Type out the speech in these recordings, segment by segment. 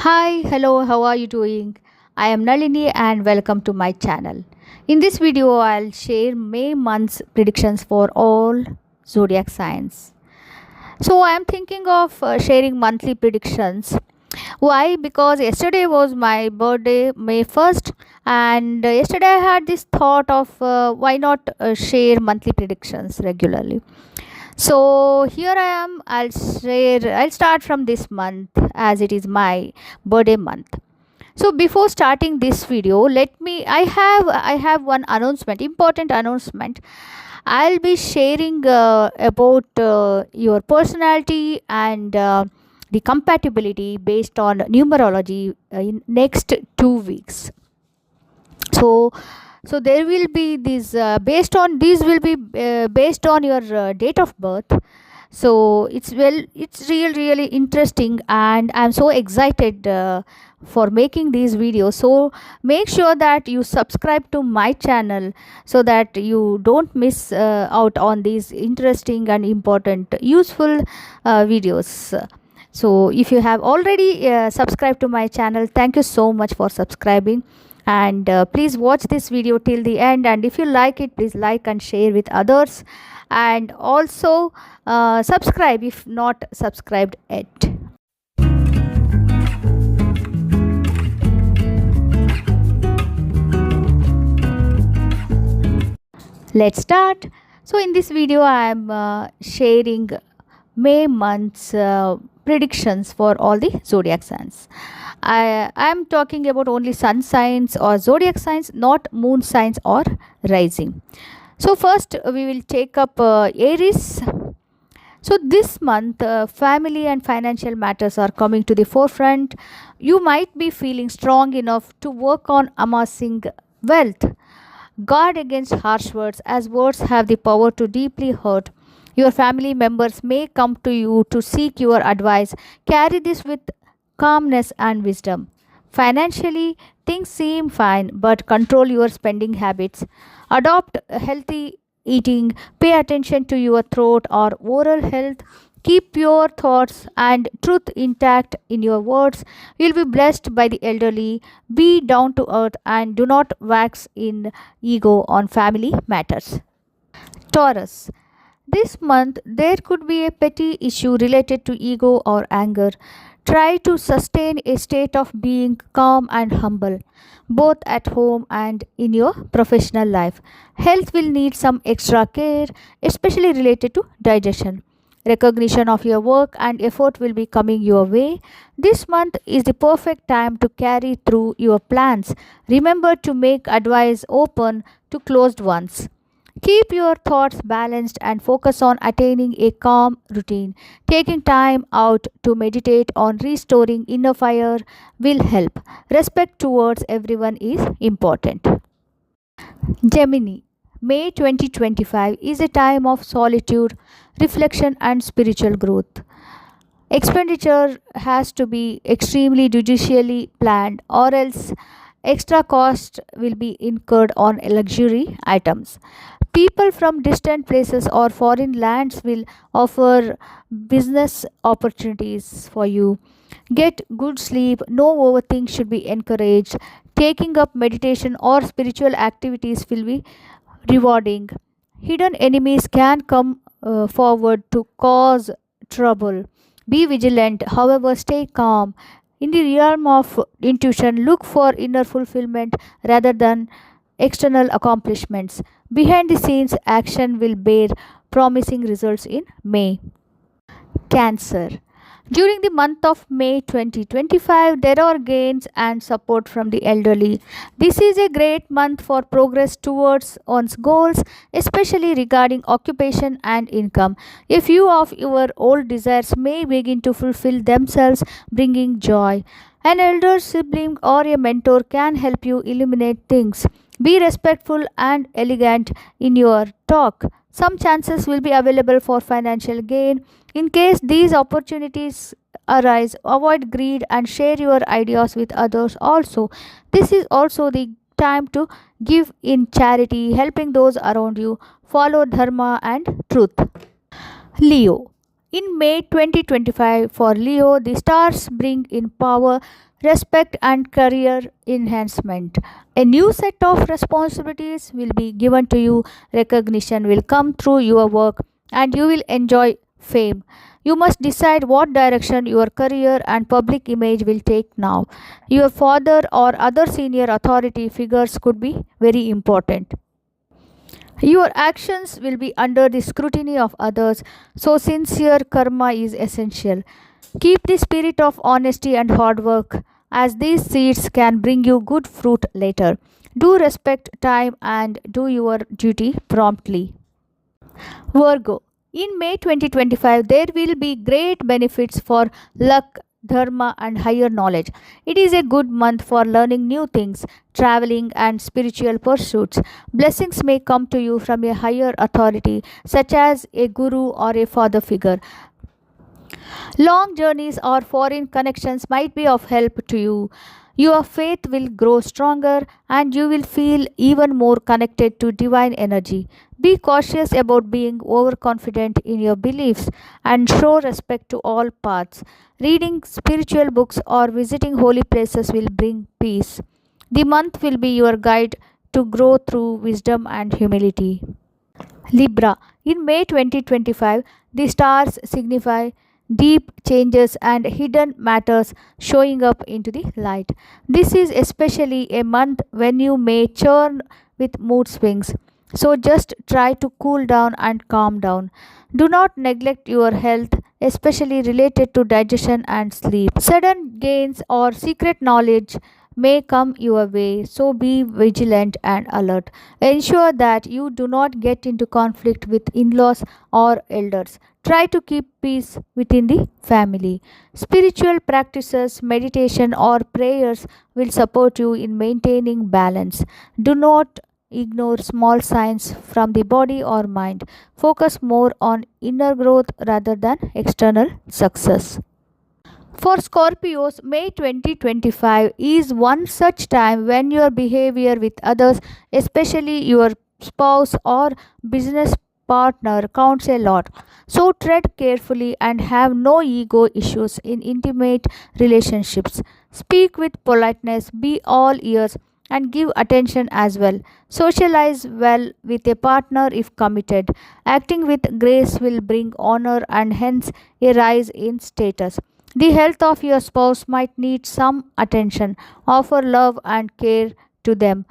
Hi, hello, how are you doing? I am Nalini and welcome to my channel. In this video, I'll share May month's predictions for all zodiac signs. So, I am thinking of sharing monthly predictions. Why? Because yesterday was my birthday, May 1st, and yesterday I had this thought of why not share monthly predictions regularly. So here I am. I'll start from this month as it is my birthday month. So before starting this video, I have one announcement, important announcement. I'll be sharing about your personality and the compatibility based on numerology in next 2 weeks. So there will be this based on these will be based on your date of birth. So it's really interesting and I'm so excited for making these videos. So make sure that you subscribe to my channel so that you don't miss out on these interesting and important useful videos. So if you have already subscribed to my channel, thank you so much for subscribing, and please watch this video till the end, and if you like it, please like and share with others, and also subscribe if not subscribed yet. Let's start. So in this video I am sharing May month's predictions for all the zodiac signs. I am talking about only sun signs or zodiac signs, not moon signs or rising. So first we will take up Aries. So this month family and financial matters are coming to the forefront. You might be feeling strong enough to work on amassing wealth. Guard against harsh words, as words have the power to deeply hurt. Your family members may come to you to seek your advice. Carry this with calmness and wisdom. Financially, things seem fine, but control your spending habits. Adopt healthy eating. Pay attention to your throat or oral health. Keep your thoughts and truth intact in your words. You'll be blessed by the elderly. Be down to earth and do not wax in ego on family matters. Taurus. This month, there could be a petty issue related to ego or anger. Try to sustain a state of being calm and humble, both at home and in your professional life. Health will need some extra care, especially related to digestion. Recognition of your work and effort will be coming your way. This month is the perfect time to carry through your plans. Remember to make advice open to closed ones. Keep your thoughts balanced and focus on attaining a calm routine. Taking time out to meditate on restoring inner fire will help. Respect towards everyone is important. Gemini. May 2025 is a time of solitude, reflection, and spiritual growth. Expenditure has to be extremely judiciously planned, or else extra cost will be incurred on luxury items. People from distant places or foreign lands will offer business opportunities for you. Get good sleep, no overthink should be encouraged. Taking up meditation or spiritual activities will be rewarding. Hidden enemies can come forward to cause trouble. Be vigilant, however, stay calm. In the realm of intuition, look for inner fulfillment rather than external accomplishments. Behind the scenes, action will bear promising results in May. Cancer. During the month of May 2025, there are gains and support from the elderly. This is a great month for progress towards one's goals, especially regarding occupation and income. A few of your old desires may begin to fulfill themselves, bringing joy. An elder sibling or a mentor can help you illuminate things. Be respectful and elegant in your talk. Some chances will be available for financial gain. In case these opportunities arise, avoid greed and share your ideas with others also. This is also the time to give in charity, helping those around you. Follow dharma and truth. Leo. In May 2025 for Leo, the stars bring in power, respect, and career enhancement. A new set of responsibilities will be given to you, recognition will come through your work, and you will enjoy fame. You must decide what direction your career and public image will take now. Your father or other senior authority figures could be very important. Your actions will be under the scrutiny of others, so sincere karma is essential. Keep the spirit of honesty and hard work, as these seeds can bring you good fruit later. Do respect time and do your duty promptly. Virgo. In May 2025, there will be great benefits for luck, dharma, and higher knowledge. It is a good month for learning new things, traveling, and spiritual pursuits. Blessings may come to you from a higher authority, such as a guru or a father figure. Long journeys or foreign connections might be of help to you. Your faith will grow stronger and you will feel even more connected to divine energy. Be cautious about being overconfident in your beliefs and show respect to all paths. Reading spiritual books or visiting holy places will bring peace. The month will be your guide to grow through wisdom and humility. Libra. In May 2025, the stars signify deep changes and hidden matters showing up into the light. This is especially a month when you may churn with mood swings. So just try to cool down and calm down. Do not neglect your health, especially related to digestion and sleep. Sudden gains or secret knowledge may come your way, so be vigilant and alert. Ensure that you do not get into conflict with in laws or elders. Try to keep peace within the family. Spiritual practices, meditation, or prayers will support you in maintaining balance. Do not ignore small signs from the body or mind. Focus more on inner growth rather than external success. For Scorpios, May 2025 is one such time when your behavior with others, especially your spouse or business partner, counts a lot. So tread carefully and have no ego issues in intimate relationships. Speak with politeness, be all ears, and give attention as well. Socialize well with a partner if committed. Acting with grace will bring honor and hence a rise in status. The health of your spouse might need some attention. Offer love and care to them.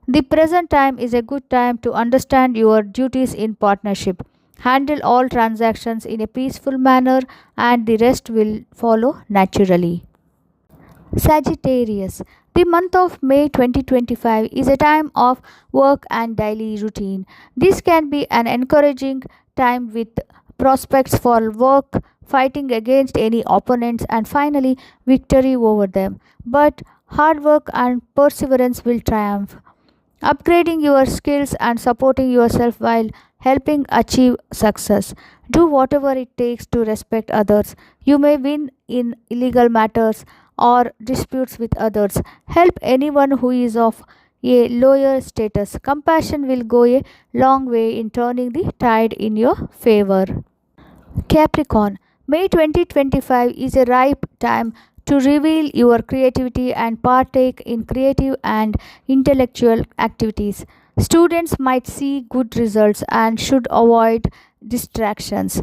The present time is a good time to understand your duties in partnership. Handle all transactions in a peaceful manner and the rest will follow naturally. Sagittarius. The month of May 2025 is a time of work and daily routine. This can be an encouraging time with prospects for work, fighting against any opponents, and finally victory over them. But hard work and perseverance will triumph. Upgrading your skills and supporting yourself while helping achieve success. Do whatever it takes to respect others. You may win in illegal matters or disputes with others. Help anyone who is of a lower status. Compassion will go a long way in turning the tide in your favor. Capricorn. May 2025 is a ripe time to reveal your creativity and partake in creative and intellectual activities. Students might see good results and should avoid distractions.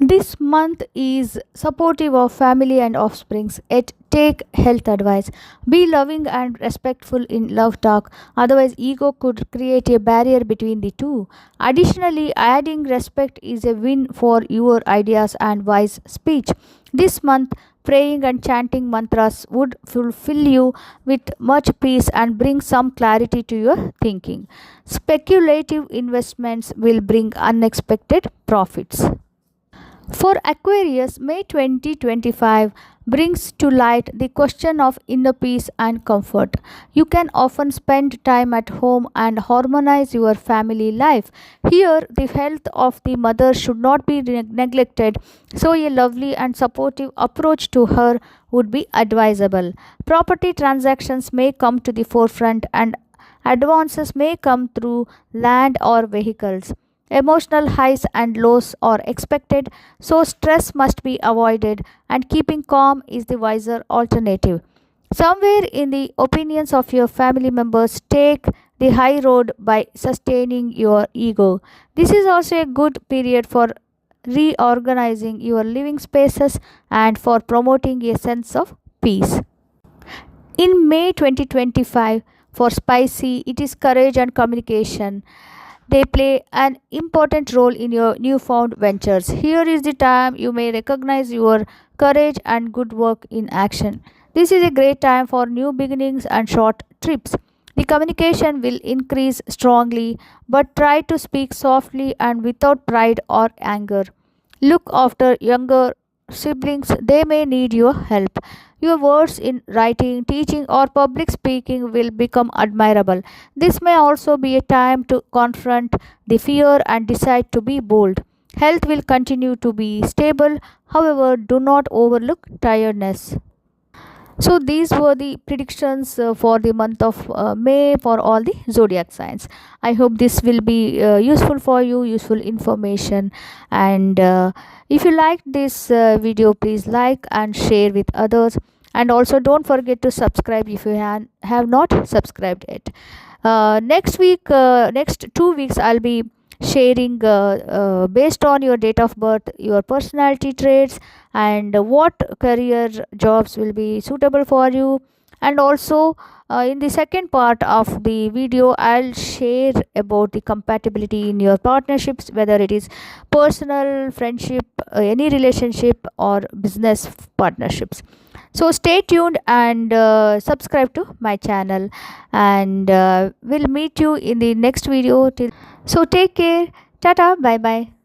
This month is supportive of family and offsprings. Yet take health advice. Be loving and respectful in love talk, otherwise, ego could create a barrier between the two. Additionally, adding respect is a win for your ideas and wise speech. This month, praying and chanting mantras would fulfill you with much peace and bring some clarity to your thinking. Speculative investments will bring unexpected profits. For Aquarius, May 2025 brings to light the question of inner peace and comfort. You can often spend time at home and harmonize your family life. Here, the health of the mother should not be neglected, so a lovely and supportive approach to her would be advisable. Property transactions may come to the forefront and advances may come through land or vehicles. Emotional highs and lows are expected, so stress must be avoided, and keeping calm is the wiser alternative. Somewhere in the opinions of your family members, take the high road by sustaining your ego. This is also a good period for reorganizing your living spaces and for promoting a sense of peace. In May 2025, for Spicy, it is courage and communication. They play an important role in your newfound ventures. Here is the time you may recognize your courage and good work in action. This is a great time for new beginnings and short trips. The communication will increase strongly, but try to speak softly and without pride or anger. Look after younger siblings, they may need your help. Your words in writing, teaching, or public speaking will become admirable. This may also be a time to confront the fear and decide to be bold. Health will continue to be stable, however, do not overlook tiredness. So these were the predictions for the month of May for all the zodiac signs. I hope this will be useful for you, useful information. And if you liked this video, please like and share with others. And also don't forget to subscribe if you have not subscribed yet. Next week, next 2 weeks, I'll be sharing based on your date of birth, your personality traits, and what career jobs will be suitable for you. And also, in the second part of the video, I'll share about the compatibility in your partnerships, whether it is personal, friendship, any relationship, or business partnerships. So stay tuned and subscribe to my channel, and we'll meet you in the next video. So take care. Tata, bye bye.